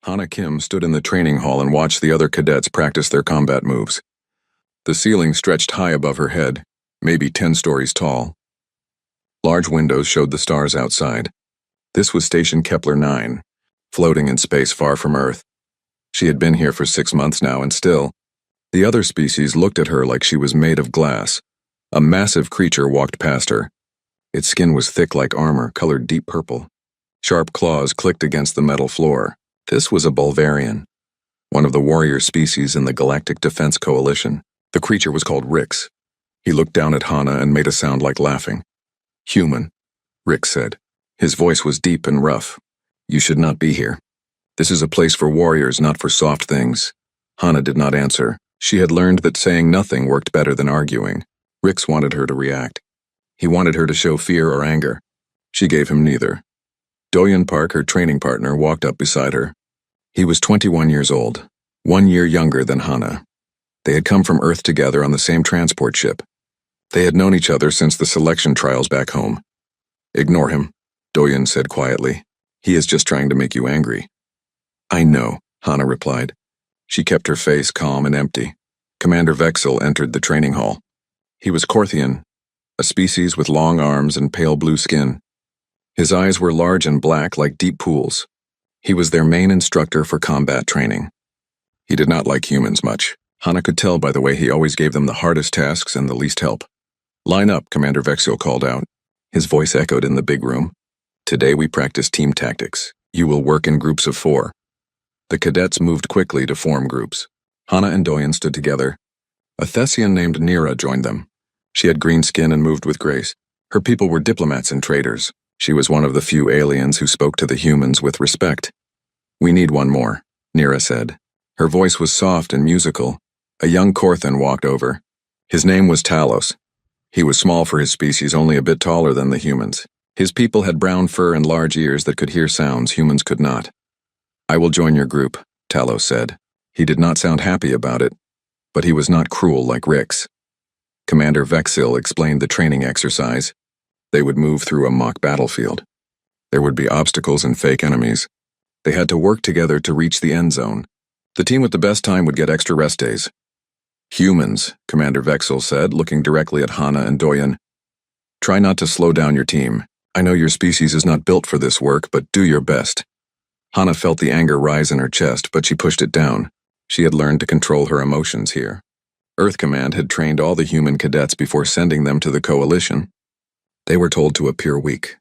Hana Kim stood in the training hall and watched the other cadets practice their combat moves. The ceiling stretched high above her head, maybe 10 stories tall. Large windows showed the stars outside. This was Station Kepler 9, floating in space far from Earth. She had been here for 6 months now, and still, the other species looked at her like she was made of glass. A massive creature walked past her. Its skin was thick like armor, colored deep purple. Sharp claws clicked against the metal floor. This was a Bulgarian, one of the warrior species in the Galactic Defense Coalition. The creature was called Rix. He looked down at Hana and made a sound like laughing. "Human," Rix said. His voice was deep and rough. "You should not be here. This is a place for warriors, not for soft things." Hana did not answer. She had learned that saying nothing worked better than arguing. Rix wanted her to react. He wanted her to show fear or anger. She gave him neither. Doyen Park, her training partner, walked up beside her. He was 21 years old, 1 year younger than Hana. They had come from Earth together on the same transport ship. They had known each other since the selection trials back home. "Ignore him," Doyen said quietly. "He is just trying to make you angry." "I know," Hana replied. She kept her face calm and empty. Commander Vexel entered the training hall. He was Korthian, a species with long arms and pale blue skin. His eyes were large and black like deep pools. He was their main instructor for combat training. He did not like humans much. Hana could tell by the way he always gave them the hardest tasks and the least help. "Line up," Commander Vexel called out. His voice echoed in the big room. "Today we practice team tactics. You will work in groups of 4. The cadets moved quickly to form groups. Hana and Doyen stood together. A Thessian named Nira joined them. She had green skin and moved with grace. Her people were diplomats and traders. She was one of the few aliens who spoke to the humans with respect. "We need one more," Nira said. Her voice was soft and musical. A young Korthan walked over. His name was Talos. He was small for his species, only a bit taller than the humans. His people had brown fur and large ears that could hear sounds humans could not. "I will join your group," Talos said. He did not sound happy about it, but he was not cruel like Rix. Commander Vexil explained the training exercise. They would move through a mock battlefield. There would be obstacles and fake enemies. They had to work together to reach the end zone. The team with the best time would get extra rest days. "Humans," Commander Vexil said, looking directly at Hana and Doyen. "Try not to slow down your team. I know your species is not built for this work, but do your best." Hana felt the anger rise in her chest, but she pushed it down. She had learned to control her emotions here. Earth Command had trained all the human cadets before sending them to the Coalition. They were told to appear weak.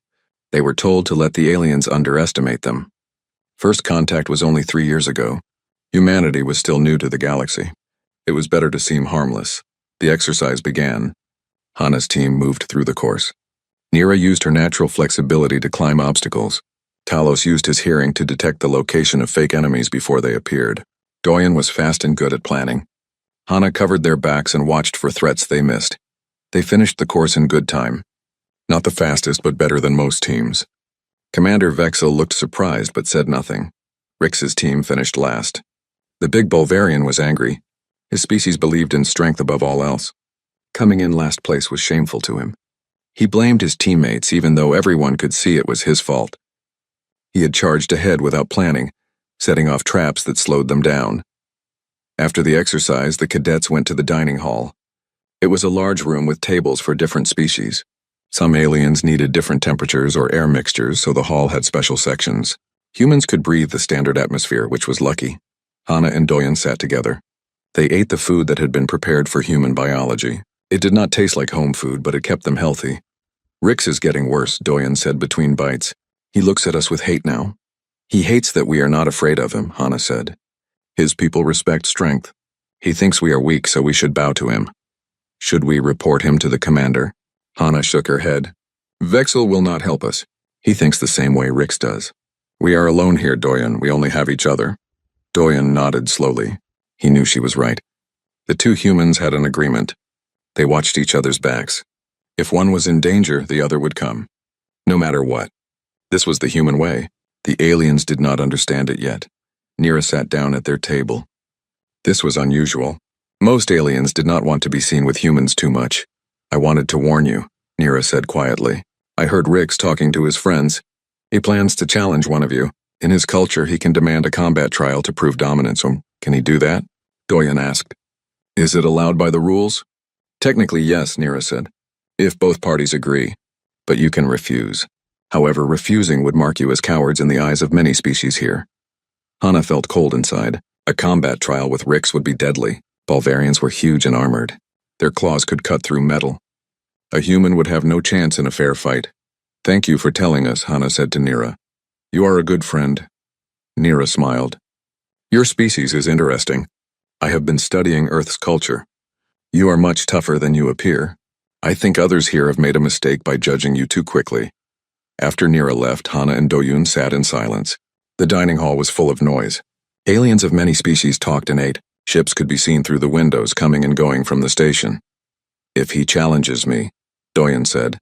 They were told to let the aliens underestimate them. First contact was only 3 years ago. Humanity was still new to the galaxy. It was better to seem harmless. The exercise began. Hana's team moved through the course. Nira used her natural flexibility to climb obstacles. Talos used his hearing to detect the location of fake enemies before they appeared. Doyen was fast and good at planning. Hana covered their backs and watched for threats they missed. They finished the course in good time. Not the fastest, but better than most teams. Commander Vexil looked surprised but said nothing. Rix's team finished last. The big Bulgarian was angry. His species believed in strength above all else. Coming in last place was shameful to him. He blamed his teammates even though everyone could see it was his fault. He had charged ahead without planning, setting off traps that slowed them down. After the exercise, the cadets went to the dining hall. It was a large room with tables for different species. Some aliens needed different temperatures or air mixtures, so the hall had special sections. Humans could breathe the standard atmosphere, which was lucky. Hana and Doyen sat together. They ate the food that had been prepared for human biology. It did not taste like home food, but it kept them healthy. "Rix is getting worse," Doyen said between bites. "He looks at us with hate now." "He hates that we are not afraid of him," Hana said. "His people respect strength. He thinks we are weak, so we should bow to him." "Should we report him to the commander?" Hana shook her head. "Vexil will not help us. He thinks the same way Rix does." "We are alone here, Doyen. We only have each other." Doyen nodded slowly. He knew she was right. The two humans had an agreement. They watched each other's backs. If one was in danger, the other would come. No matter what. This was the human way. The aliens did not understand it yet. Nira sat down at their table. This was unusual. Most aliens did not want to be seen with humans too much. "I wanted to warn you," Nira said quietly. "I heard Rix talking to his friends. He plans to challenge one of you. In his culture, he can demand a combat trial to prove dominance. Can he do that? Doyen asked. Is it allowed by the rules? Technically, yes, Nira said, if both parties agree. But you can refuse. However, refusing would mark you as cowards in the eyes of many species here. Hana felt cold inside. A combat trial with Rix would be deadly. Bulvarians were huge and armored. Their claws could cut through metal. A human would have no chance in a fair fight. Thank you for telling us, Hana said to Nira. You are a good friend. Nira smiled. Your species is interesting. I have been studying Earth's culture. You are much tougher than you appear. I think others here have made a mistake by judging you too quickly. After Nira left, Hana and Doyun sat in silence. The dining hall was full of noise. Aliens of many species talked and ate. Ships could be seen through the windows coming and going from the station. If he challenges me, Doyen said,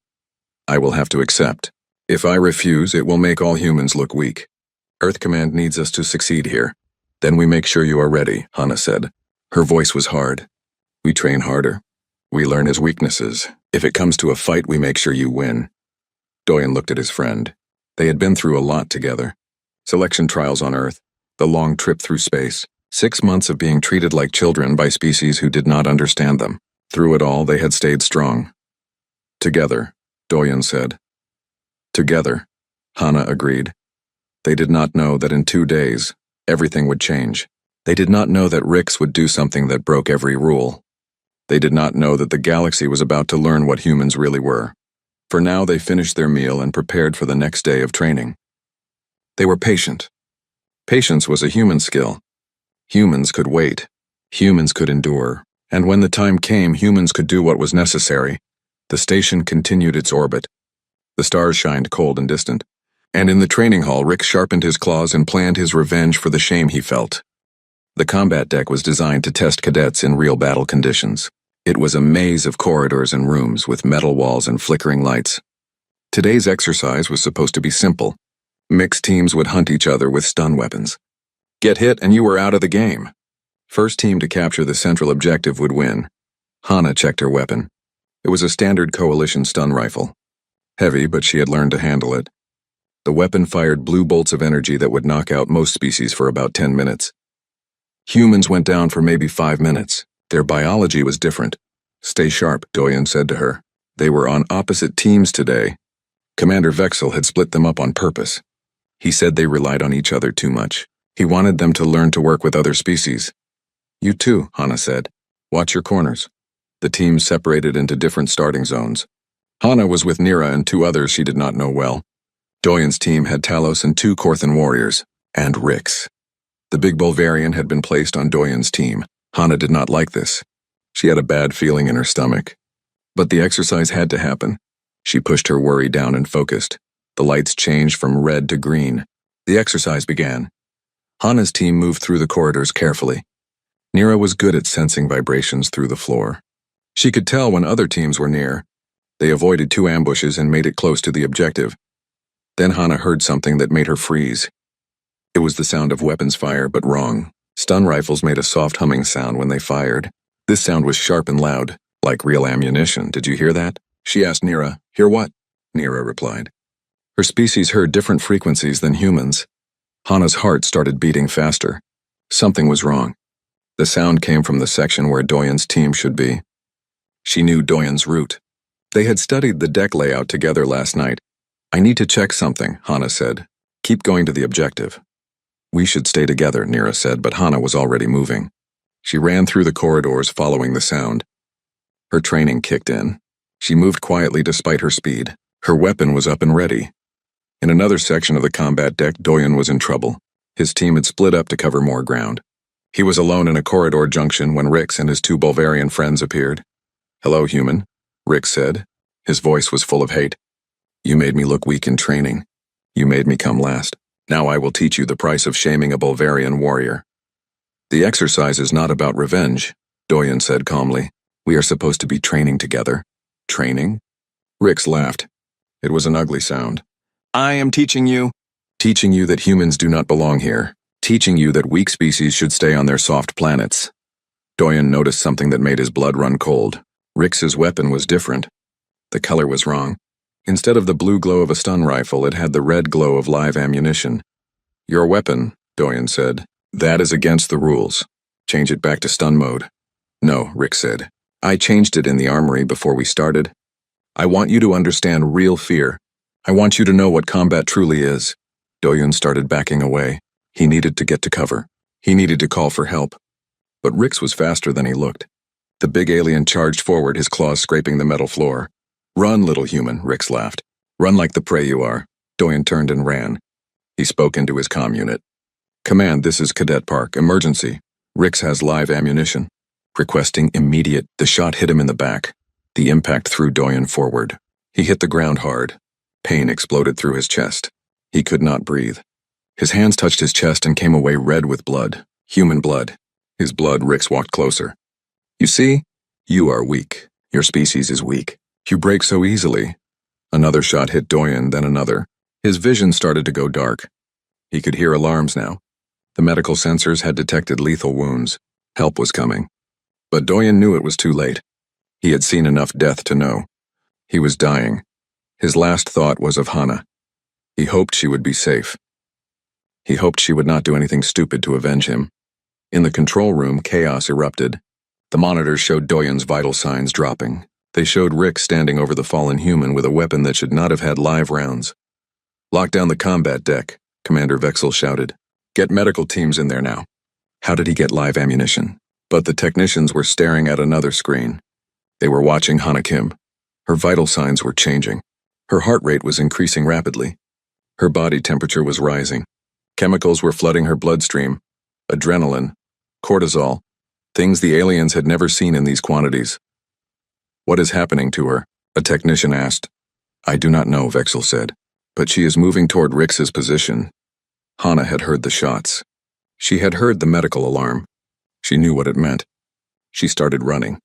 I will have to accept. If I refuse, it will make all humans look weak. Earth Command needs us to succeed here. Then we make sure you are ready, Hana said. Her voice was hard. We train harder. We learn his weaknesses. If it comes to a fight, we make sure you win. Doyen looked at his friend. They had been through a lot together. Selection trials on Earth, the long trip through space, 6 months of being treated like children by species who did not understand them. Through it all, they had stayed strong. Together, Doyen said. Together, Hana agreed. They did not know that in 2 days, everything would change. They did not know that Rix would do something that broke every rule. They did not know that the galaxy was about to learn what humans really were. For now, they finished their meal and prepared for the next day of training. They were patient. Patience was a human skill. Humans could wait. Humans could endure. And when the time came, humans could do what was necessary. The station continued its orbit. The stars shined cold and distant. And in the training hall, Rick sharpened his claws and planned his revenge for the shame he felt. The combat deck was designed to test cadets in real battle conditions. It was a maze of corridors and rooms with metal walls and flickering lights. Today's exercise was supposed to be simple. Mixed teams would hunt each other with stun weapons. Get hit and you were out of the game. First team to capture the central objective would win. Hana checked her weapon. It was a standard coalition stun rifle. Heavy, but she had learned to handle it. The weapon fired blue bolts of energy that would knock out most species for about 10 minutes. Humans went down for maybe 5 minutes. Their biology was different. Stay sharp, Doyen said to her. They were on opposite teams today. Commander Vexel had split them up on purpose. He said they relied on each other too much. He wanted them to learn to work with other species. You too, Hana said. Watch your corners. The teams separated into different starting zones. Hana was with Nira and 2 others she did not know well. Doyen's team had Talos and 2 Korthan warriors, and Rix. The big Bulvarian had been placed on Doyen's team. Hana did not like this. She had a bad feeling in her stomach. But the exercise had to happen. She pushed her worry down and focused. The lights changed from red to green. The exercise began. Hana's team moved through the corridors carefully. Nira was good at sensing vibrations through the floor. She could tell when other teams were near. They avoided 2 ambushes and made it close to the objective. Then Hana heard something that made her freeze. It was the sound of weapons fire, but wrong. Stun rifles made a soft humming sound when they fired. This sound was sharp and loud, like real ammunition. Did you hear that? She asked Nira. Hear what? Nira replied. Her species heard different frequencies than humans. Hana's heart started beating faster. Something was wrong. The sound came from the section where Doyen's team should be. She knew Doyen's route. They had studied the deck layout together last night. I need to check something, Hana said. Keep going to the objective. We should stay together, Nira said, but Hana was already moving. She ran through the corridors following the sound. Her training kicked in. She moved quietly despite her speed. Her weapon was up and ready. In another section of the combat deck, Doyen was in trouble. His team had split up to cover more ground. He was alone in a corridor junction when Rix and his 2 Bulvarian friends appeared. Hello, human, Rix said. His voice was full of hate. You made me look weak in training. You made me come last. Now I will teach you the price of shaming a Bulvarian warrior. The exercise is not about revenge, Doyen said calmly. We are supposed to be training together. Training? Rix laughed. It was an ugly sound. I am teaching you that humans do not belong here. Teaching you that weak species should stay on their soft planets. Doyen noticed something that made his blood run cold. Rix's weapon was different. The color was wrong. Instead of the blue glow of a stun rifle, it had the red glow of live ammunition. Your weapon, Doyen said. That is against the rules. Change it back to stun mode. No, Rick said. I changed it in the armory before we started. I want you to understand real fear. I want you to know what combat truly is. Doyen started backing away. He needed to get to cover. He needed to call for help. But Rick's was faster than he looked. The big alien charged forward, his claws scraping the metal floor. Run, little human, Rick's laughed. Run like the prey you are. Doyen turned and ran. He spoke into his comm unit. Command, this is Cadet Park. Emergency. Rick's has live ammunition. Requesting immediate. The shot hit him in the back. The impact threw Doyen forward. He hit the ground hard. Pain exploded through his chest. He could not breathe. His hands touched his chest and came away red with blood. Human blood. His blood. Rick's walked closer. You see? You are weak. Your species is weak. You break so easily. Another shot hit Doyen, then another. His vision started to go dark. He could hear alarms now. The medical sensors had detected lethal wounds. Help was coming. But Doyen knew it was too late. He had seen enough death to know. He was dying. His last thought was of Hana. He hoped she would be safe. He hoped she would not do anything stupid to avenge him. In the control room, chaos erupted. The monitors showed Doyen's vital signs dropping. They showed Rick standing over the fallen human with a weapon that should not have had live rounds. Lock down the combat deck, Commander Vexel shouted. Get medical teams in there now. How did he get live ammunition? But the technicians were staring at another screen. They were watching Hana Kim. Her vital signs were changing. Her heart rate was increasing rapidly. Her body temperature was rising. Chemicals were flooding her bloodstream. Adrenaline, cortisol, things the aliens had never seen in these quantities. What is happening to her? A technician asked. I do not know, Vexel said. But she is moving toward Rick's position. Hana had heard the shots. She had heard the medical alarm. She knew what it meant. She started running.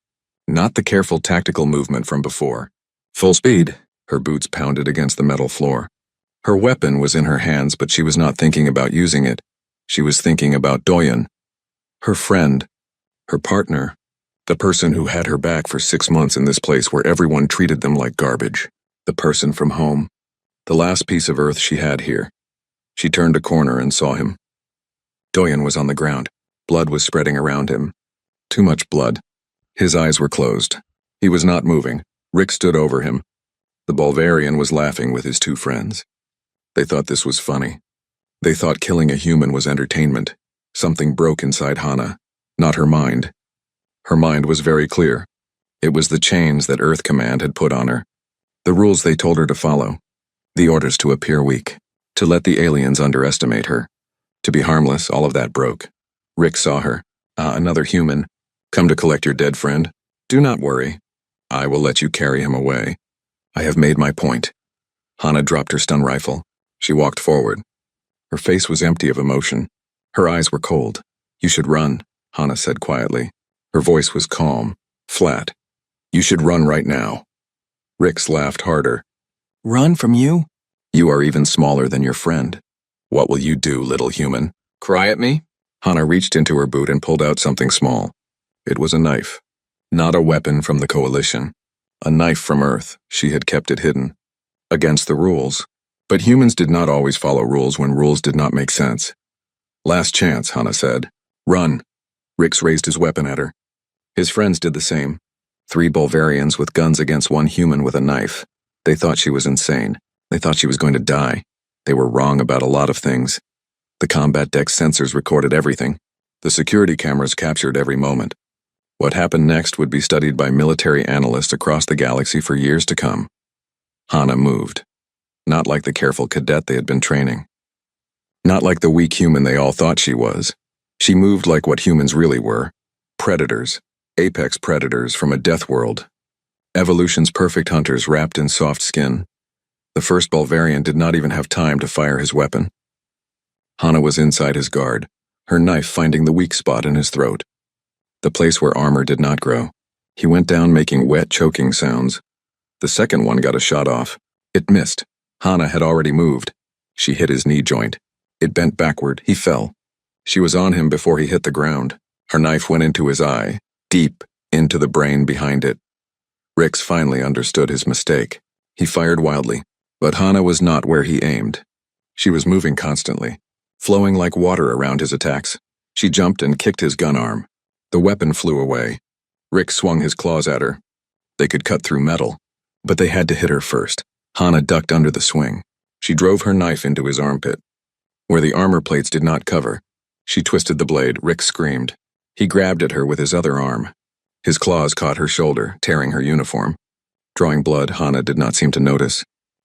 Not the careful tactical movement from before. Full speed. Her boots pounded against the metal floor. Her weapon was in her hands, but she was not thinking about using it. She was thinking about Doyen. Her friend. Her partner. The person who had her back for 6 months in this place where everyone treated them like garbage. The person from home. The last piece of earth she had here. She turned a corner and saw him. Doyen was on the ground. Blood was spreading around him. Too much blood. His eyes were closed. He was not moving. Rick stood over him. The Bulgarian was laughing with his two friends. They thought this was funny. They thought killing a human was entertainment. Something broke inside Hana, not her mind. Her mind was very clear. It was the chains that Earth Command had put on her. The rules they told her to follow. The orders to appear weak. To let the aliens underestimate her. To be harmless, all of that broke. Rick saw her. Another human. Come to collect your dead friend? Do not worry. I will let you carry him away. I have made my point. Hana dropped her stun rifle. She walked forward. Her face was empty of emotion. Her eyes were cold. You should run, Hana said quietly. Her voice was calm, flat. You should run right now. Rick's laughed harder. Run from you? You are even smaller than your friend. What will you do, little human? Cry at me? Hana reached into her boot and pulled out something small. It was a knife. Not a weapon from the Coalition. A knife from Earth. She had kept it hidden. Against the rules. But humans did not always follow rules when rules did not make sense. Last chance, Hana said. Run. Rix raised his weapon at her. His friends did the same. 3 Bulgarians with guns against 1 human with a knife. They thought she was insane. They thought she was going to die. They were wrong about a lot of things. The combat deck sensors recorded everything. The security cameras captured every moment. What happened next would be studied by military analysts across the galaxy for years to come. Hana moved. Not like the careful cadet they had been training. Not like the weak human they all thought she was. She moved like what humans really were. Predators. Apex predators from a death world. Evolution's perfect hunters wrapped in soft skin. The first Bulgarian did not even have time to fire his weapon. Hana was inside his guard, her knife finding the weak spot in his throat. The place where armor did not grow. He went down making wet, choking sounds. The second one got a shot off. It missed. Hana had already moved. She hit his knee joint. It bent backward. He fell. She was on him before he hit the ground. Her knife went into his eye, deep into the brain behind it. Rix finally understood his mistake. He fired wildly, but Hana was not where he aimed. She was moving constantly. flowing like water around his attacks. She jumped and kicked his gun arm. The weapon flew away. Rick swung his claws at her. They could cut through metal, but they had to hit her first. Hana ducked under the swing. She drove her knife into his armpit. Where the armor plates did not cover, she twisted the blade. Rick screamed. He grabbed at her with his other arm. His claws caught her shoulder, tearing her uniform. Drawing blood, Hana did not seem to notice.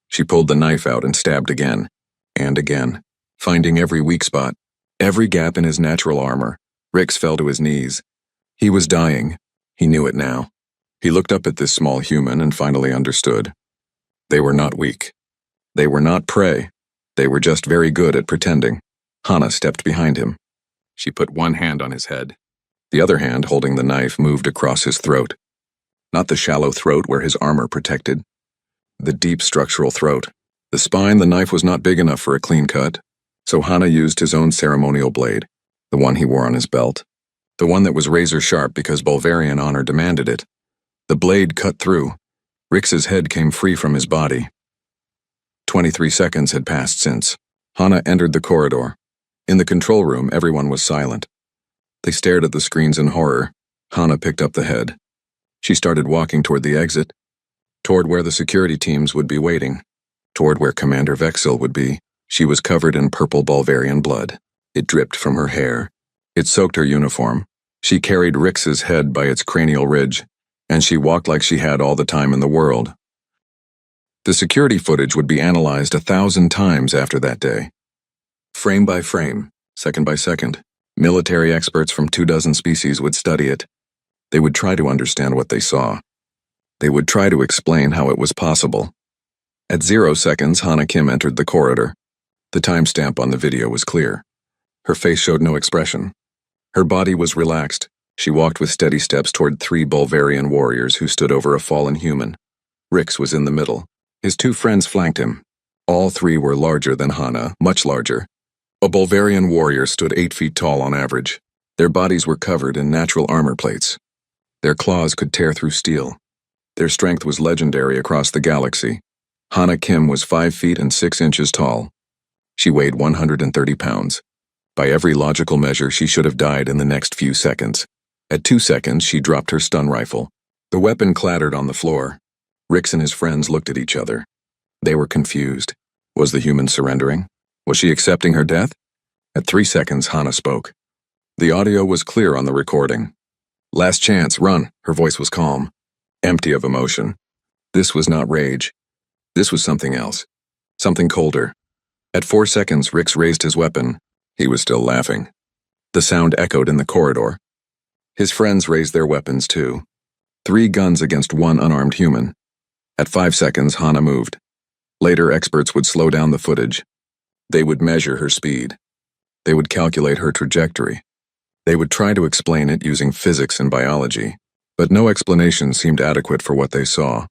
She pulled the knife out and stabbed again, and again, finding every weak spot, every gap in his natural armor. Rix fell to his knees. He was dying. He knew it now. He looked up at this small human and finally understood. They were not weak. They were not prey. They were just very good at pretending. Hana stepped behind him. She put one hand on his head. The other hand, holding the knife, moved across his throat. Not the shallow throat where his armor protected. The deep structural throat. The spine, the knife was not big enough for a clean cut, so Hana used his own ceremonial blade, the one he wore on his belt. The one that was razor sharp because Bulgarian honor demanded it. The blade cut through. Rix's head came free from his body. 23 seconds had passed since. Hana entered the corridor. In the control room, everyone was silent. They stared at the screens in horror. Hana picked up the head. She started walking toward the exit, toward where the security teams would be waiting, toward where Commander Vexil would be. She was covered in purple Bulgarian blood. It dripped from her hair. It soaked her uniform. She carried Rix's head by its cranial ridge, and she walked like she had all the time in the world. The security footage would be analyzed 1,000 times after that day. Frame by frame, second by second, military experts from 24 species would study it. They would try to understand what they saw. They would try to explain how it was possible. At 0 seconds, Hana Kim entered the corridor. The timestamp on the video was clear. Her face showed no expression. Her body was relaxed. She walked with steady steps toward 3 Bulgarian warriors who stood over a fallen human. Rix was in the middle. His 2 friends flanked him. All 3 were larger than Hana, much larger. A Bulgarian warrior stood 8 feet tall on average. Their bodies were covered in natural armor plates. Their claws could tear through steel. Their strength was legendary across the galaxy. Hana Kim was 5 feet and 6 inches tall. She weighed 130 pounds. By every logical measure, she should have died in the next few seconds. At 2 seconds, she dropped her stun rifle. The weapon clattered on the floor. Rix and his friends looked at each other. They were confused. Was the human surrendering? Was she accepting her death? At 3 seconds, Hana spoke. The audio was clear on the recording. Last chance, run. Her voice was calm, empty of emotion. This was not rage. This was something else. Something colder. At 4 seconds, Rix raised his weapon. He was still laughing. The sound echoed in the corridor. His friends raised their weapons too. 3 guns against 1 unarmed human. At 5 seconds, Hana moved. Later, experts would slow down the footage. They would measure her speed. They would calculate her trajectory. They would try to explain it using physics and biology, but no explanation seemed adequate for what they saw.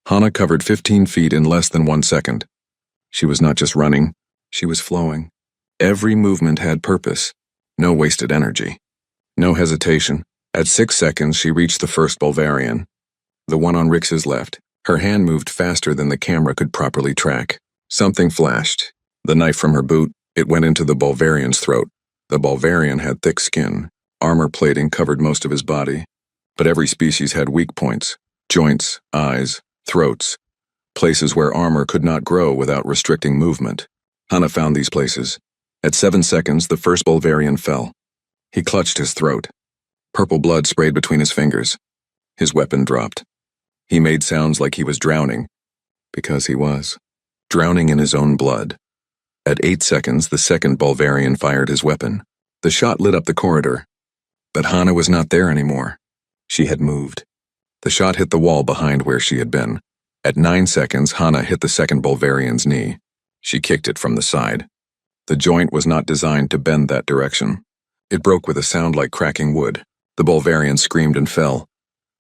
Hana covered 15 feet in less than 1 second. She was not just running, she was flowing. Every movement had purpose, no wasted energy. No hesitation. At 6 seconds, she reached the first Bulgarian, the one on Rix's left. Her hand moved faster than the camera could properly track. Something flashed. The knife from her boot, it went into the Bulgarian's throat. The Bulgarian had thick skin. Armor plating covered most of his body. But every species had weak points, joints, eyes, throats, places where armor could not grow without restricting movement. Hana found these places. At 7 seconds, the first Bulgarian fell. He clutched his throat. Purple blood sprayed between his fingers. His weapon dropped. He made sounds like he was drowning, because he was. Drowning in his own blood. At 8 seconds, the second Bulgarian fired his weapon. The shot lit up the corridor. But Hana was not there anymore. She had moved. The shot hit the wall behind where she had been. At 9 seconds, Hana hit the second Bulgarian's knee. She kicked it from the side. The joint was not designed to bend that direction. It broke with a sound like cracking wood. The Bulgarian screamed and fell.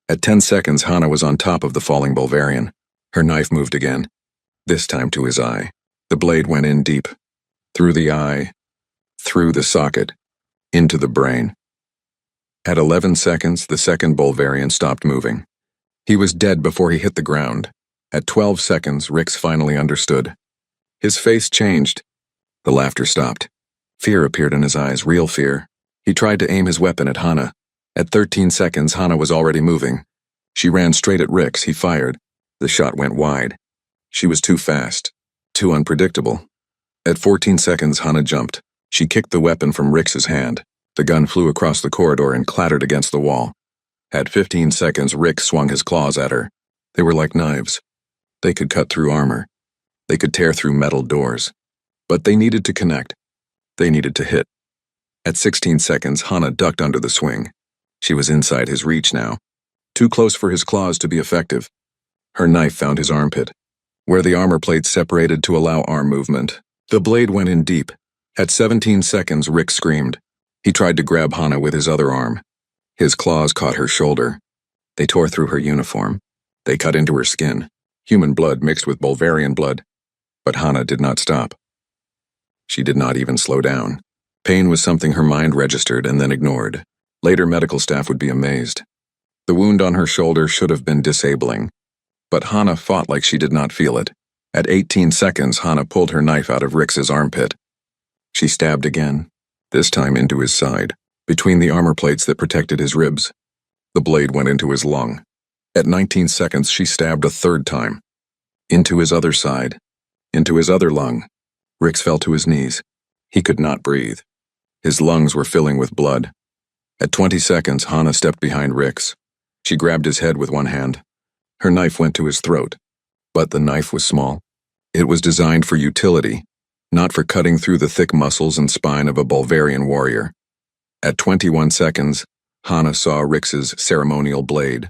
At 10 seconds, Hana was on top of the falling Bulgarian. Her knife moved again, this time to his eye. The blade went in deep. Through the eye, through the socket, into the brain. At 11 seconds, the second Bulgarian stopped moving. He was dead before he hit the ground. At 12 seconds, Rix finally understood. His face changed. The laughter stopped. Fear appeared in his eyes, real fear. He tried to aim his weapon at Hana. At 13 seconds, Hana was already moving. She ran straight at Rix. He fired. The shot went wide. She was too fast, too unpredictable. At 14 seconds, Hana jumped. She kicked the weapon from Rix's hand. The gun flew across the corridor and clattered against the wall. At 15 seconds, Rix swung his claws at her. They were like knives. They could cut through armor. They could tear through metal doors. But they needed to connect. They needed to hit. At 16 seconds, Hana ducked under the swing. She was inside his reach now. Too close for his claws to be effective. Her knife found his armpit, where the armor plates separated to allow arm movement. The blade went in deep. At 17 seconds, Rix screamed. He tried to grab Hana with his other arm. His claws caught her shoulder. They tore through her uniform. They cut into her skin. Human blood mixed with Bulgarian blood. But Hana did not stop. She did not even slow down. Pain was something her mind registered and then ignored. Later medical staff would be amazed. The wound on her shoulder should have been disabling. But Hana fought like she did not feel it. At 18 seconds, Hana pulled her knife out of Rix's armpit. She stabbed again, this time into his side, between the armor plates that protected his ribs. The blade went into his lung. At 19 seconds, she stabbed a third time. Into his other side, into his other lung. Rix fell to his knees. He could not breathe. His lungs were filling with blood. At 20 seconds, Hana stepped behind Rix. She grabbed his head with one hand. Her knife went to his throat. But the knife was small. It was designed for utility, not for cutting through the thick muscles and spine of a Bulgarian warrior. At 21 seconds, Hana saw Rix's ceremonial blade.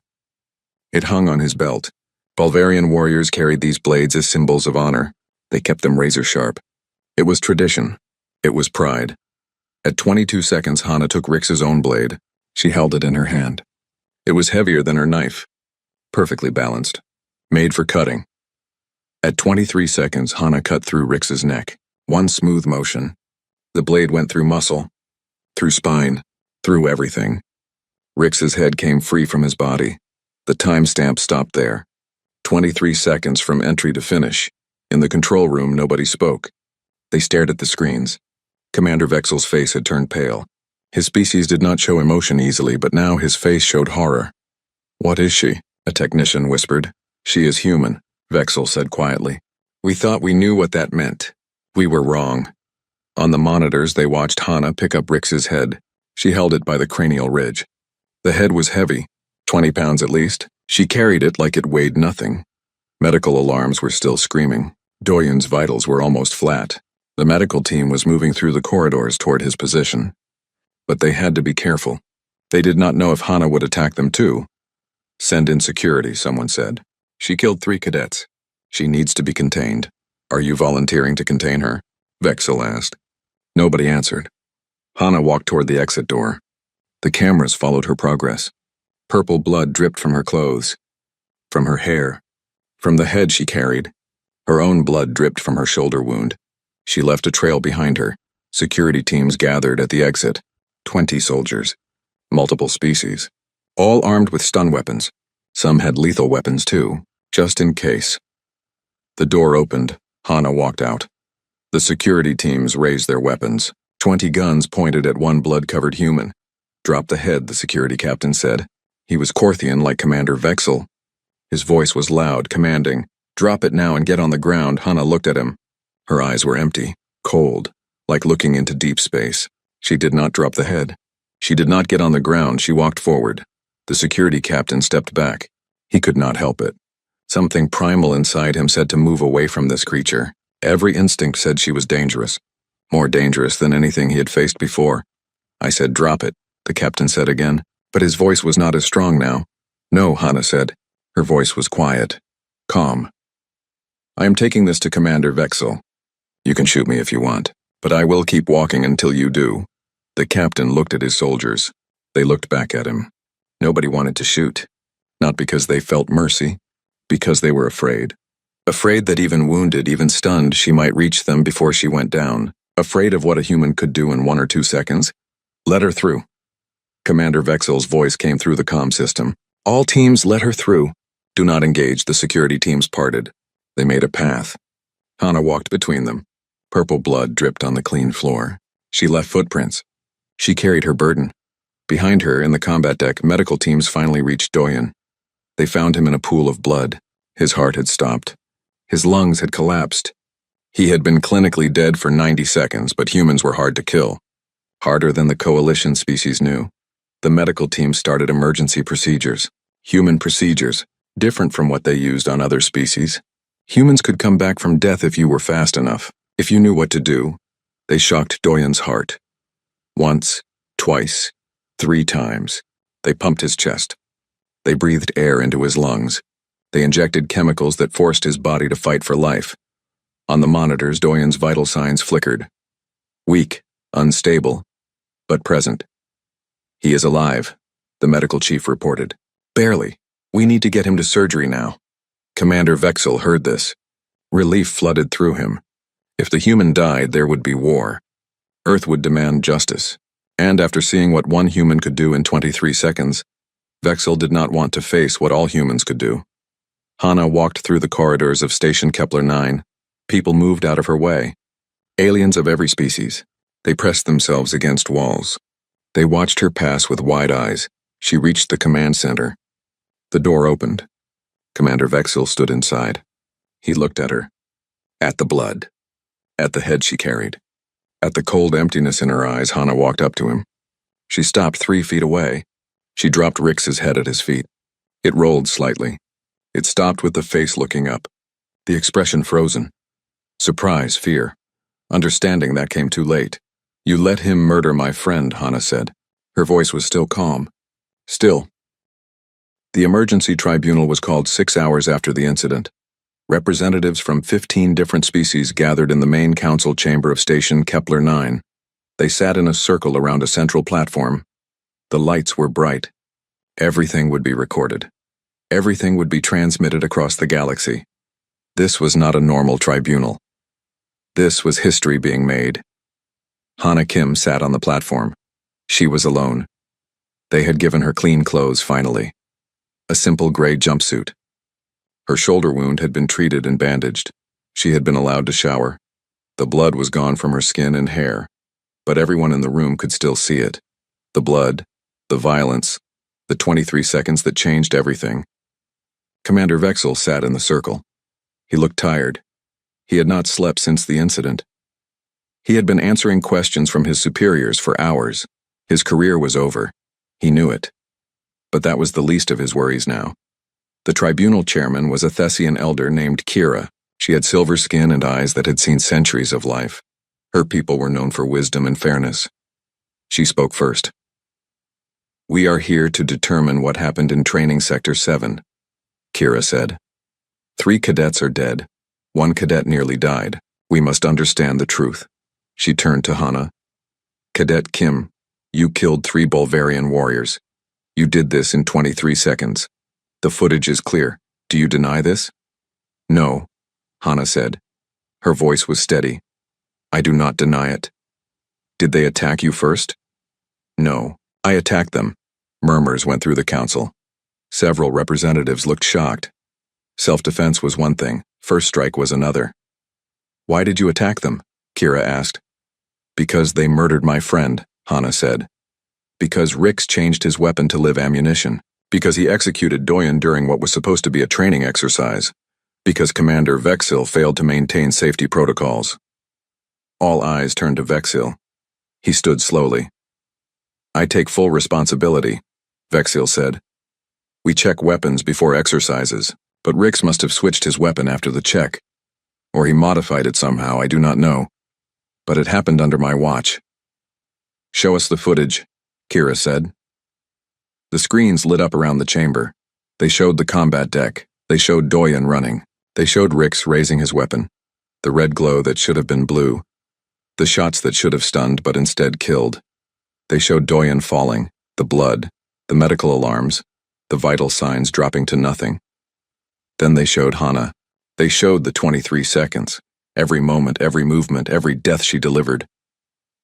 It hung on his belt. Bulgarian warriors carried these blades as symbols of honor. They kept them razor sharp. It was tradition. It was pride. At 22 seconds, Hana took Rix's own blade. She held it in her hand. It was heavier than her knife. Perfectly balanced. Made for cutting. At 23 seconds, Hana cut through Rix's neck. One smooth motion. The blade went through muscle, through spine, through everything. Rix's head came free from his body. The timestamp stopped there. 23 seconds from entry to finish. In the control room, nobody spoke. They stared at the screens. Commander Vexel's face had turned pale. His species did not show emotion easily, but now his face showed horror. "What is she?" a technician whispered. "She is human," Vexel said quietly. "We thought we knew what that meant. We were wrong." On the monitors, they watched Hana pick up Rix's head. She held it by the cranial ridge. The head was heavy, 20 pounds at least. She carried it like it weighed nothing. Medical alarms were still screaming. Doyen's vitals were almost flat. The medical team was moving through the corridors toward his position. But they had to be careful. They did not know if Hana would attack them too. "Send in security," someone said. "She killed 3 cadets. She needs to be contained. Are you volunteering to contain her?" Vexel asked. Nobody answered. Hana walked toward the exit door. The cameras followed her progress. Purple blood dripped from her clothes, from her hair, from the head she carried. Her own blood dripped from her shoulder wound. She left a trail behind her. Security teams gathered at the exit. 20 soldiers. Multiple species. All armed with stun weapons. Some had lethal weapons too, just in case. The door opened. Hana walked out. The security teams raised their weapons. 20 guns pointed at one blood-covered human. "Drop the head," the security captain said. He was Korthian like Commander Vexel. His voice was loud, commanding. "Drop it now and get on the ground." Hana looked at him. Her eyes were empty, cold, like looking into deep space. She did not drop the head. She did not get on the ground. She walked forward. The security captain stepped back. He could not help it. Something primal inside him said to move away from this creature. Every instinct said she was dangerous. More dangerous than anything he had faced before. "I said drop it," the captain said again, but his voice was not as strong now. "No," Hana said. Her voice was quiet, calm. "I am taking this to Commander Vexel. You can shoot me if you want, but I will keep walking until you do." The captain looked at his soldiers. They looked back at him. Nobody wanted to shoot. Not because they felt mercy, because they were afraid. Afraid that even wounded, even stunned, she might reach them before she went down. Afraid of what a human could do in 1 or 2 seconds. "Let her through." Commander Vexel's voice came through the comm system. "All teams, let her through. Do not engage." The security teams parted. They made a path. Hana walked between them. Purple blood dripped on the clean floor. She left footprints. She carried her burden. Behind her, in the combat deck, medical teams finally reached Doyen. They found him in a pool of blood. His heart had stopped. His lungs had collapsed. He had been clinically dead for 90 seconds, but humans were hard to kill. Harder than the coalition species knew. The medical team started emergency procedures. Human procedures, different from what they used on other species. Humans could come back from death if you were fast enough, if you knew what to do. They shocked Doyen's heart. Once, twice, 3 times. They pumped his chest. They breathed air into his lungs. They injected chemicals that forced his body to fight for life. On the monitors, Doyen's vital signs flickered. Weak, unstable, but present. He is alive, the medical chief reported. Barely. We need to get him to surgery now. Commander Vexel heard this. Relief flooded through him. If the human died, there would be war. Earth would demand justice. And after seeing what one human could do in 23 seconds, Vexel did not want to face what all humans could do. Hana walked through the corridors of Station Kepler 9. People moved out of her way. Aliens of every species. They pressed themselves against walls. They watched her pass with wide eyes. She reached the command center. The door opened. Commander Vexel stood inside. He looked at her. At the blood. At the head she carried. At the cold emptiness in her eyes, Hana walked up to him. She stopped 3 feet away. She dropped Rix's head at his feet. It rolled slightly. It stopped with the face looking up. The expression frozen. Surprise, fear. Understanding that came too late. You let him murder my friend, Hana said. Her voice was still calm. Still. The emergency tribunal was called 6 hours after the incident. Representatives from 15 different species gathered in the main council chamber of Station Kepler 9. They sat in a circle around a central platform. The lights were bright. Everything would be recorded. Everything would be transmitted across the galaxy. This was not a normal tribunal. This was history being made. Hana Kim sat on the platform. She was alone. They had given her clean clothes finally. A simple gray jumpsuit. Her shoulder wound had been treated and bandaged. She had been allowed to shower. The blood was gone from her skin and hair, but everyone in the room could still see it. The blood, the violence, the 23 seconds that changed everything. Commander Vexel sat in the circle. He looked tired. He had not slept since the incident. He had been answering questions from his superiors for hours. His career was over. He knew it. But that was the least of his worries now. The tribunal chairman was a Thessian elder named Kira. She had silver skin and eyes that had seen centuries of life. Her people were known for wisdom and fairness. She spoke first. We are here to determine what happened in Training Sector 7, Kira said. 3 cadets are dead. 1 cadet nearly died. We must understand the truth. She turned to Hana. Cadet Kim, you killed 3 Bulgarian warriors. You did this in 23 seconds. The footage is clear. Do you deny this? No, Hana said. Her voice was steady. I do not deny it. Did they attack you first? No, I attacked them. Murmurs went through the council. Several representatives looked shocked. Self-defense was one thing, first strike was another. Why did you attack them? Kira asked. Because they murdered my friend, Hana said. Because Rix changed his weapon to live ammunition. Because he executed Doyen during what was supposed to be a training exercise. Because Commander Vexil failed to maintain safety protocols. All eyes turned to Vexil. He stood slowly. I take full responsibility, Vexil said. We check weapons before exercises, but Rix must have switched his weapon after the check. Or he modified it somehow, I do not know. But it happened under my watch. Show us the footage, Kira said. The screens lit up around the chamber. They showed the combat deck. They showed Doyen running. They showed Rix raising his weapon. The red glow that should have been blue. The shots that should have stunned but instead killed. They showed Doyen falling, the blood, the medical alarms, the vital signs dropping to nothing. Then they showed Hana. They showed the 23 seconds. Every moment, every movement, every death she delivered.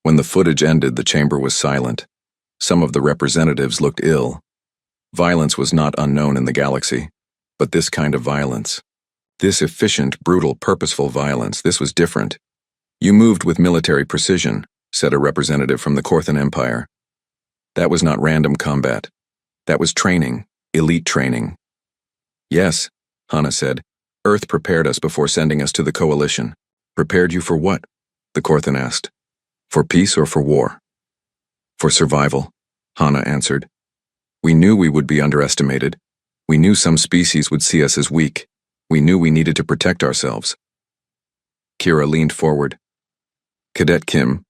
When the footage ended, the chamber was silent. Some of the representatives looked ill. Violence was not unknown in the galaxy, but this kind of violence, this efficient, brutal, purposeful violence, this was different. You moved with military precision, said a representative from the Korthan Empire. That was not random combat. That was training, elite training. Yes, Hana said. Earth prepared us before sending us to the coalition. Prepared you for what? The Korthan asked. For peace or for war? For survival, Hana answered. We knew we would be underestimated. We knew some species would see us as weak. We knew we needed to protect ourselves. Kira leaned forward. Cadet Kim,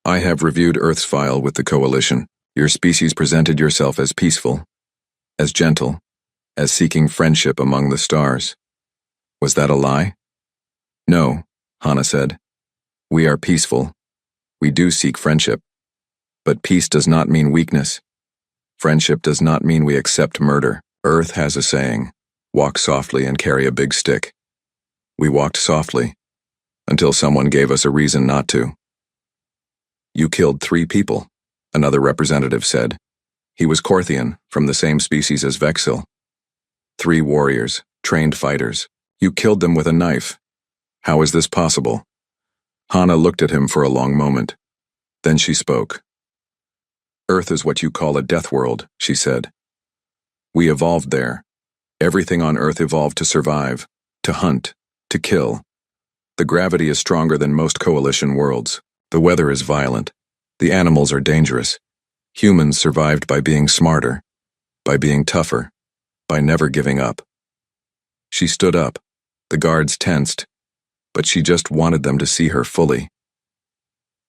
I have reviewed Earth's file with the coalition. Your species presented yourself as peaceful, as gentle, as seeking friendship among the stars. Was that a lie? No, Hana said. We are peaceful. We do seek friendship. But peace does not mean weakness. Friendship does not mean we accept murder. Earth has a saying, walk softly and carry a big stick. We walked softly, until someone gave us a reason not to. You killed 3 people, another representative said. He was Korthian, from the same species as Vexil. 3 warriors, trained fighters. You killed them with a knife. How is this possible? Hana looked at him for a long moment. Then she spoke. Earth is what you call a death world, she said. We evolved there. Everything on Earth evolved to survive, to hunt, to kill. The gravity is stronger than most coalition worlds. The weather is violent. The animals are dangerous. Humans survived by being smarter, by being tougher, by never giving up. She stood up. The guards tensed, but she just wanted them to see her fully.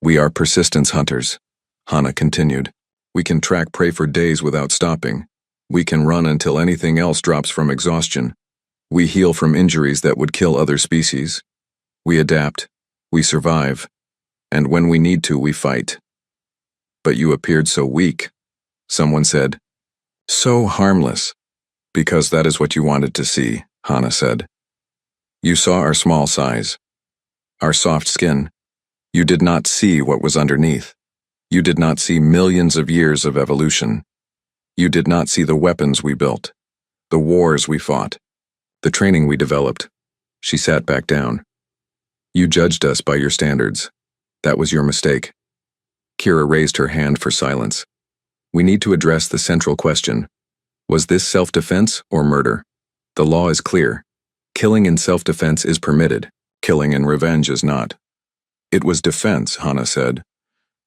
We are persistence hunters, Hana continued. We can track prey for days without stopping. We can run until anything else drops from exhaustion. We heal from injuries that would kill other species. We adapt. We survive. And when we need to, we fight. But you appeared so weak, someone said. So harmless. Because that is what you wanted to see, Hana said. You saw our small size, our soft skin. You did not see what was underneath. You did not see millions of years of evolution. You did not see the weapons we built, the wars we fought, the training we developed. She sat back down. You judged us by your standards. That was your mistake. Kira raised her hand for silence. We need to address the central question. Was this self-defense or murder? The law is clear. Killing in self-defense is permitted. Killing in revenge is not. It was defense, Hana said.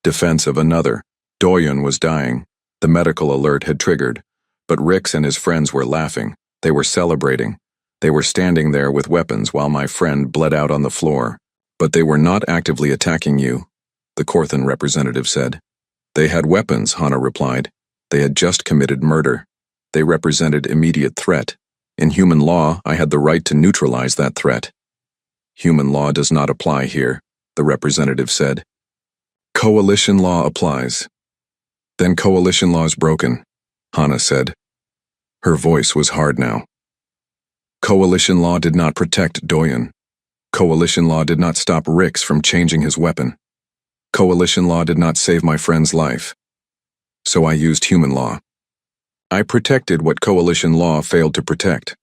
Defense of another. Doyen was dying. The medical alert had triggered. But Rix and his friends were laughing. They were celebrating. They were standing there with weapons while my friend bled out on the floor. But they were not actively attacking you, the Korthan representative said. They had weapons, Hana replied. They had just committed murder. They represented immediate threat. In human law, I had the right to neutralize that threat. Human law does not apply here, the representative said. Coalition law applies. Then coalition law is broken, Hana said. Her voice was hard now. Coalition law did not protect Doyen. Coalition law did not stop Rix from changing his weapon. Coalition law did not save my friend's life. So I used human law. I protected what coalition law failed to protect.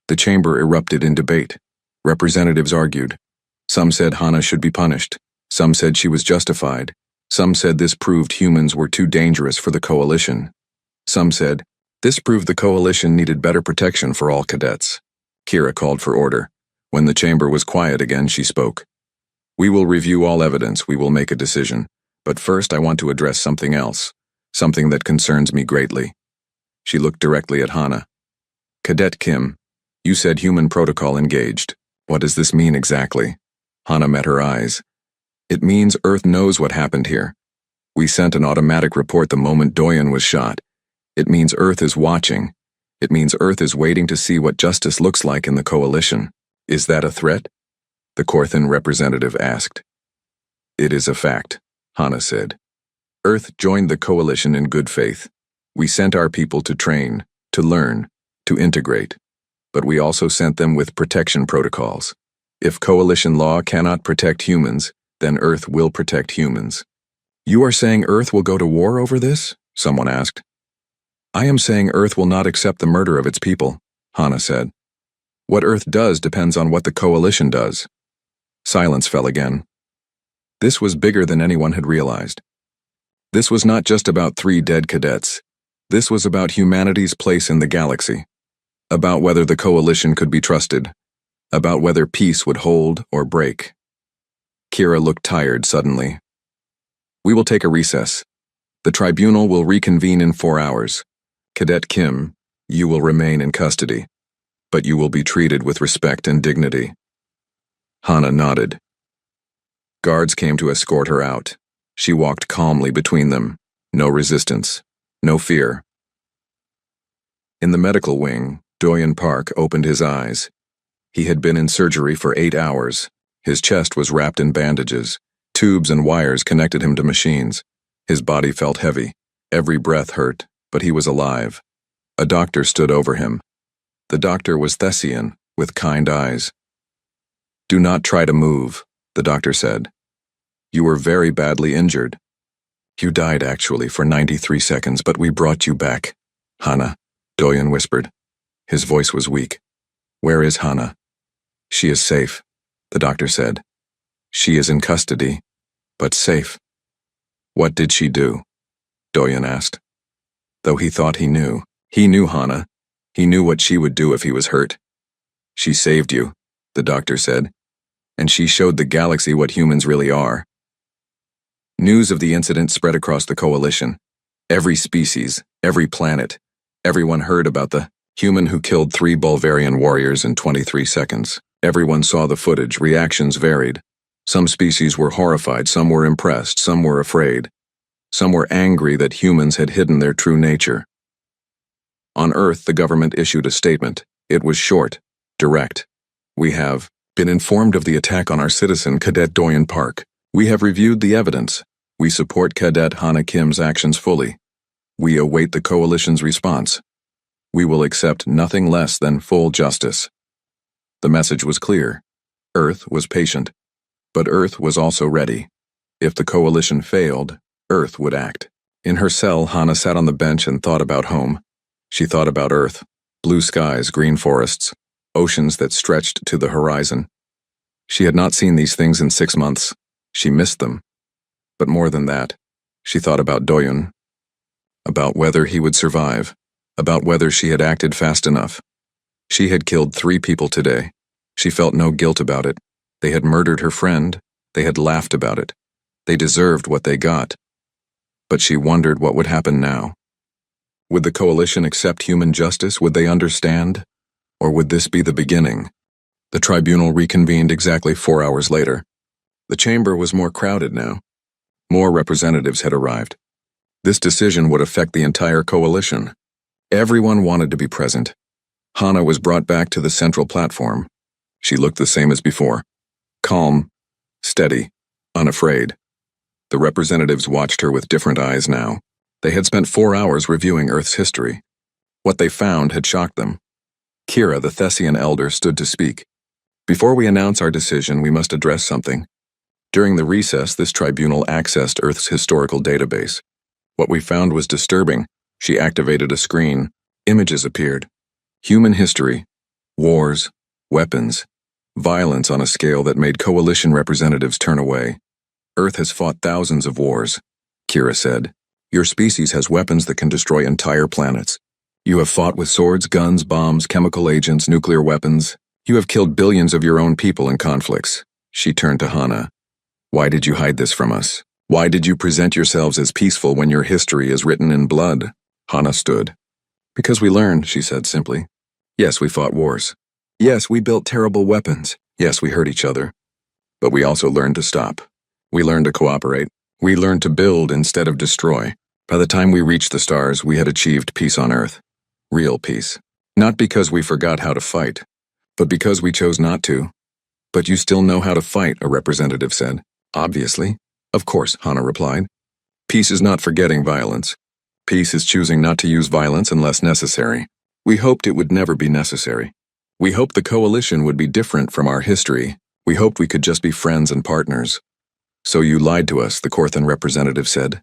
The chamber erupted in debate. Representatives argued. Some said Hana should be punished. Some said she was justified. Some said this proved humans were too dangerous for the coalition. Some said, this proved the coalition needed better protection for all cadets. Kira called for order. When the chamber was quiet again, she spoke. We will review all evidence. We will make a decision. But first I want to address something else. Something that concerns me greatly. She looked directly at Hana. Cadet Kim, you said human protocol engaged. What does this mean exactly? Hana met her eyes. It means Earth knows what happened here. We sent an automatic report the moment Doyen was shot. It means Earth is watching. It means Earth is waiting to see what justice looks like in the coalition. Is that a threat? The Korthan representative asked. It is a fact, Hana said. Earth joined the coalition in good faith. We sent our people to train, to learn, to integrate. But we also sent them with protection protocols. If coalition law cannot protect humans, then Earth will protect humans. You are saying Earth will go to war over this? Someone asked. I am saying Earth will not accept the murder of its people, Hana said. What Earth does depends on what the coalition does. Silence fell again. This was bigger than anyone had realized. This was not just about 3 dead cadets. This was about humanity's place in the galaxy. About whether the coalition could be trusted. About whether peace would hold or break. Kira looked tired suddenly. We will take a recess. The tribunal will reconvene in 4 hours. Cadet Kim, you will remain in custody, but you will be treated with respect and dignity. Hana nodded. Guards came to escort her out. She walked calmly between them. No resistance. No fear. In the medical wing, Doyen Park opened his eyes. He had been in surgery for 8 hours. His chest was wrapped in bandages. Tubes and wires connected him to machines. His body felt heavy. Every breath hurt, but he was alive. A doctor stood over him. The doctor was Thessian, with kind eyes. Do not try to move, the doctor said. You were very badly injured. You died actually for 93 seconds, but we brought you back. Hana, Doyen whispered. His voice was weak. Where is Hana? She is safe, the doctor said. She is in custody, but safe. What did she do? Doyen asked. Though he thought he knew Hana. He knew what she would do if he was hurt. She saved you, the doctor said, and she showed the galaxy what humans really are. News of the incident spread across the coalition. Every species, every planet, everyone heard about the human who killed 3 Bulgarian warriors in 23 seconds. Everyone saw the footage, reactions varied. Some species were horrified, some were impressed, some were afraid. Some were angry that humans had hidden their true nature. On Earth, the government issued a statement. It was short, direct. We have been informed of the attack on our citizen, Cadet Doyen Park. We have reviewed the evidence. We support Cadet Hana Kim's actions fully. We await the coalition's response. We will accept nothing less than full justice. The message was clear. Earth was patient. But Earth was also ready. If the coalition failed, Earth would act. In her cell, Hana sat on the bench and thought about home. She thought about Earth, blue skies, green forests, oceans that stretched to the horizon. She had not seen these things in 6 months. She missed them. But more than that, she thought about Doyen, about whether he would survive, about whether she had acted fast enough. She had killed 3 people today. She felt no guilt about it. They had murdered her friend. They had laughed about it. They deserved what they got. But she wondered what would happen now. Would the coalition accept human justice? Would they understand? Or would this be the beginning? The tribunal reconvened exactly 4 hours later. The chamber was more crowded now. More representatives had arrived. This decision would affect the entire coalition. Everyone wanted to be present. Hana was brought back to the central platform. She looked the same as before. Calm, steady, unafraid. The representatives watched her with different eyes now. They had spent 4 hours reviewing Earth's history. What they found had shocked them. Kira, the Thessian elder, stood to speak. Before we announce our decision, we must address something. During the recess, this tribunal accessed Earth's historical database. What we found was disturbing. She activated a screen. Images appeared. Human history, wars, weapons, violence on a scale that made coalition representatives turn away. Earth has fought thousands of wars, Kira said. Your species has weapons that can destroy entire planets. You have fought with swords, guns, bombs, chemical agents, nuclear weapons. You have killed billions of your own people in conflicts. She turned to Hana. Why did you hide this from us? Why did you present yourselves as peaceful when your history is written in blood? Hana stood. Because we learned, she said simply. Yes, we fought wars. Yes, we built terrible weapons. Yes, we hurt each other. But we also learned to stop. We learned to cooperate. We learned to build instead of destroy. By the time we reached the stars, we had achieved peace on Earth. Real peace. Not because we forgot how to fight, but because we chose not to. But you still know how to fight, a representative said. Obviously. Of course, Hana replied. Peace is not forgetting violence. Peace is choosing not to use violence unless necessary. We hoped it would never be necessary. We hoped the coalition would be different from our history. We hoped we could just be friends and partners. So you lied to us, the Korthan representative said.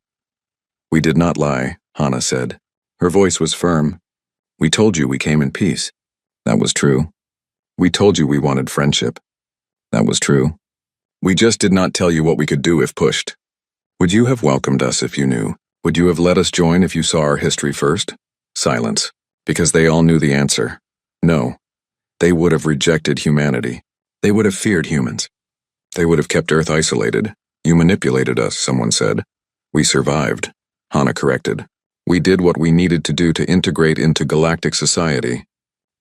We did not lie, Hana said. Her voice was firm. We told you we came in peace. That was true. We told you we wanted friendship. That was true. We just did not tell you what we could do if pushed. Would you have welcomed us if you knew? Would you have let us join if you saw our history first? Silence, because they all knew the answer. No. They would have rejected humanity. They would have feared humans. They would have kept Earth isolated. You manipulated us, someone said. We survived. Hana corrected. We did what we needed to do to integrate into galactic society.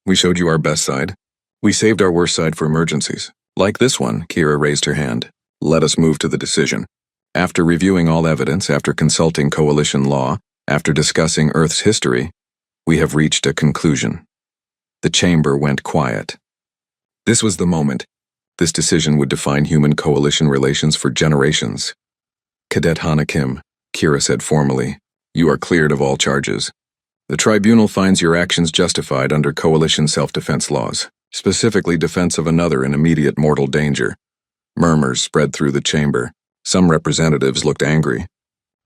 We showed you our best side. We saved our worst side for emergencies. Like this one, Kira raised her hand. Let us move to the decision. After reviewing all evidence, after consulting coalition law, after discussing Earth's history, we have reached a conclusion. The chamber went quiet. This was the moment. This decision would define human coalition relations for generations. Cadet Hana Kim, Kira said formally, you are cleared of all charges. The tribunal finds your actions justified under coalition self-defense laws, specifically defense of another in immediate mortal danger. Murmurs spread through the chamber. Some representatives looked angry.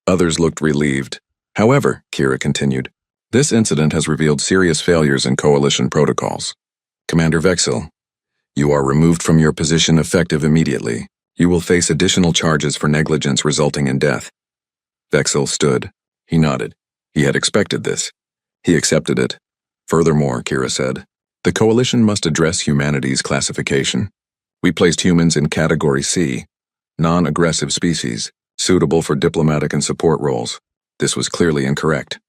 Others looked relieved. However, Kira continued, this incident has revealed serious failures in coalition protocols. Commander Vexel, you are removed from your position effective immediately. You will face additional charges for negligence resulting in death. Vexel stood. He nodded. He had expected this. He accepted it. Furthermore, Kira said, the coalition must address humanity's classification. We placed humans in Category C, non-aggressive species, suitable for diplomatic and support roles. This was clearly incorrect.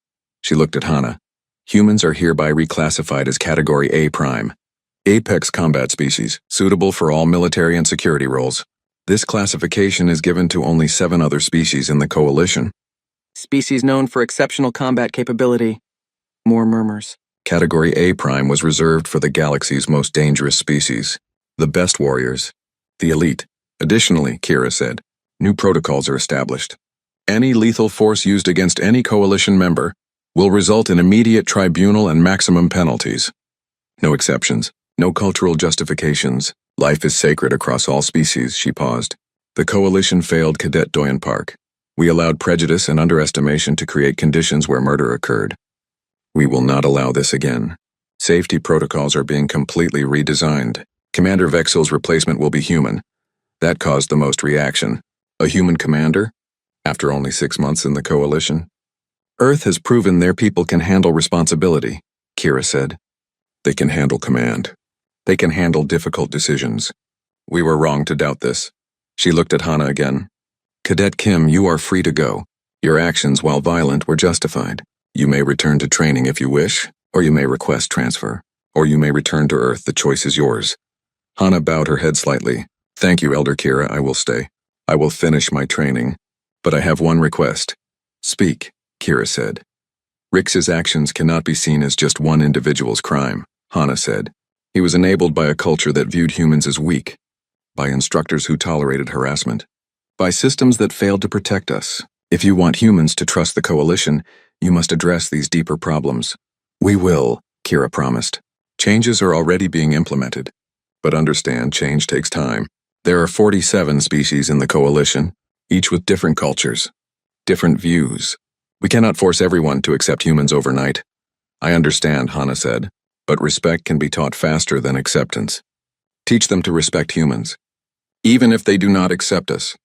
She looked at Hana. Humans are hereby reclassified as Category A prime, apex combat species, suitable for all military and security roles. This classification is given to only 7 other species in the coalition. Species known for exceptional combat capability. More murmurs. Category A prime was reserved for the galaxy's most dangerous species, the best warriors, the elite. Additionally, Kira said, new protocols are established. Any lethal force used against any coalition member will result in immediate tribunal and maximum penalties. No exceptions, no cultural justifications. Life is sacred across all species, she paused. The coalition failed Cadet Doyen Park. We allowed prejudice and underestimation to create conditions where murder occurred. We will not allow this again. Safety protocols are being completely redesigned. Commander Vexel's replacement will be human. That caused the most reaction. A human commander? After only 6 months in the coalition? Earth has proven their people can handle responsibility, Kira said. They can handle command. They can handle difficult decisions. We were wrong to doubt this. She looked at Hana again. Cadet Kim, you are free to go. Your actions, while violent, were justified. You may return to training if you wish, or you may request transfer, or you may return to Earth. The choice is yours. Hana bowed her head slightly. Thank you, Elder Kira, I will stay. I will finish my training. But I have one request. Speak, Kira said. Rix's actions cannot be seen as just one individual's crime, Hana said. He was enabled by a culture that viewed humans as weak, by instructors who tolerated harassment, by systems that failed to protect us. If you want humans to trust the coalition, you must address these deeper problems. We will, Kira promised. Changes are already being implemented. But understand, change takes time. There are 47 species in the coalition, each with different cultures, different views. We cannot force everyone to accept humans overnight. I understand, Hana said, but respect can be taught faster than acceptance. Teach them to respect humans, even if they do not accept us.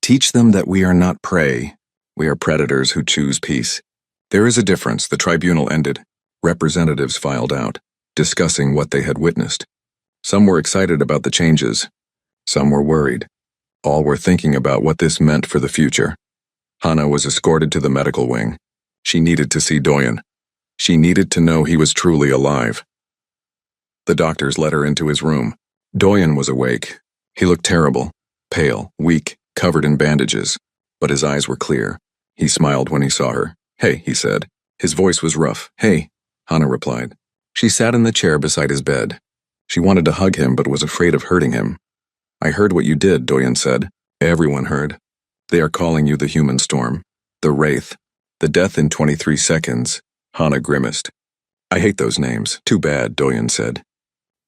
Teach them that we are not prey. We are predators who choose peace. There is a difference. The tribunal ended. Representatives filed out, discussing what they had witnessed. Some were excited about the changes. Some were worried. All were thinking about what this meant for the future. Hana was escorted to the medical wing. She needed to see Doyen. She needed to know he was truly alive. The doctors led her into his room. Doyen was awake. He looked terrible, pale, weak, covered in bandages, but his eyes were clear. He smiled when he saw her. Hey, he said. His voice was rough. Hey, Hana replied. She sat in the chair beside his bed. She wanted to hug him but was afraid of hurting him. I heard what you did, Doyen said. Everyone heard. They are calling you the Human Storm, the Wraith, the Death in 23 Seconds. Hana grimaced. I hate those names. Too bad, Doyen said.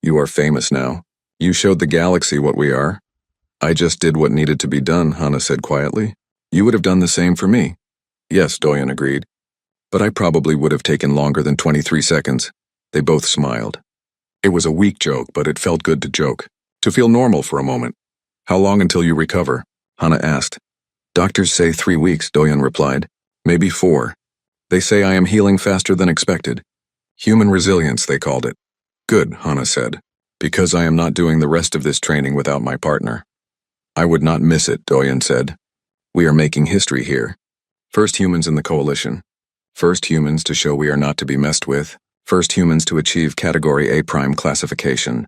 You are famous now. You showed the galaxy what we are. I just did what needed to be done, Hana said quietly. You would have done the same for me. Yes, Doyen agreed. But I probably would have taken longer than 23 seconds. They both smiled. It was a weak joke, but it felt good to joke, to feel normal for a moment. How long until you recover? Hana asked. Doctors say 3 weeks, Doyeon replied. Maybe 4. They say I am healing faster than expected. Human resilience, they called it. Good, Hana said. Because I am not doing the rest of this training without my partner. I would not miss it, Doyeon said. We are making history here. First humans in the coalition. First humans to show we are not to be messed with. First humans to achieve Category A' classification.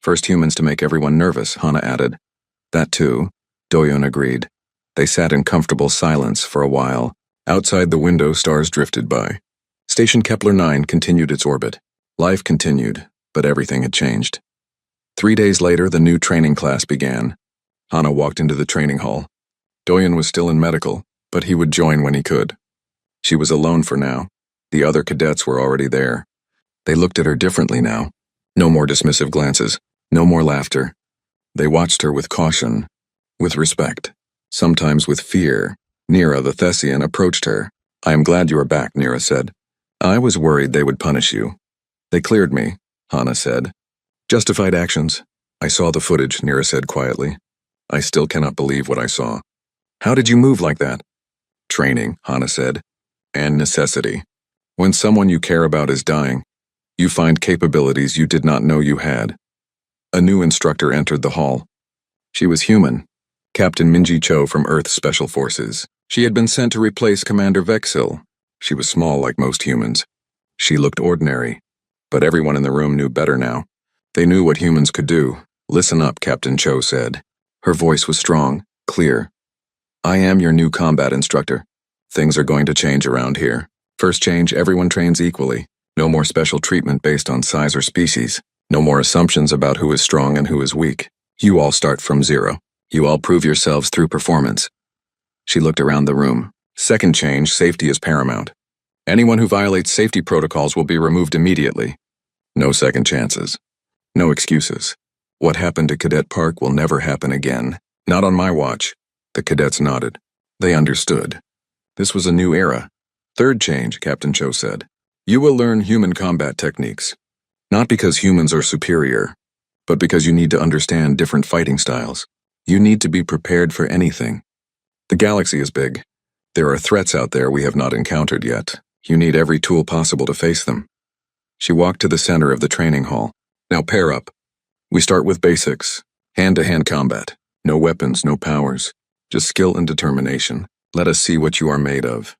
First humans to make everyone nervous, Hana added. That too, Doyeon agreed. They sat in comfortable silence for a while. Outside the window, stars drifted by. Station Kepler 9 continued its orbit. Life continued, but everything had changed. 3 days later, the new training class began. Hana walked into the training hall. Doyeon was still in medical, but he would join when he could. She was alone for now. The other cadets were already there. They looked at her differently now. No more dismissive glances. No more laughter. They watched her with caution, with respect, sometimes with fear. Nira, the Thessian, approached her. I am glad you are back, Nira said. I was worried they would punish you. They cleared me, Hana said. Justified actions. I saw the footage, Nira said quietly. I still cannot believe what I saw. How did you move like that? Training, Hana said. And necessity. When someone you care about is dying, you find capabilities you did not know you had. A new instructor entered the hall. She was human. Captain Minji Cho from Earth's Special Forces. She had been sent to replace Commander Vexil. She was small like most humans. She looked ordinary. But everyone in the room knew better now. They knew what humans could do. Listen up, Captain Cho said. Her voice was strong, clear. I am your new combat instructor. Things are going to change around here. First change, everyone trains equally. No more special treatment based on size or species. No more assumptions about who is strong and who is weak. You all start from 0. You all prove yourselves through performance. She looked around the room. Second change, safety is paramount. Anyone who violates safety protocols will be removed immediately. No second chances. No excuses. What happened to Cadet Park will never happen again. Not on my watch. The cadets nodded. They understood. This was a new era. Third change, Captain Cho said. You will learn human combat techniques. Not because humans are superior, but because you need to understand different fighting styles. You need to be prepared for anything. The galaxy is big. There are threats out there we have not encountered yet. You need every tool possible to face them. She walked to the center of the training hall. Now pair up. We start with basics. Hand-to-hand combat. No weapons, no powers. Just skill and determination. Let us see what you are made of.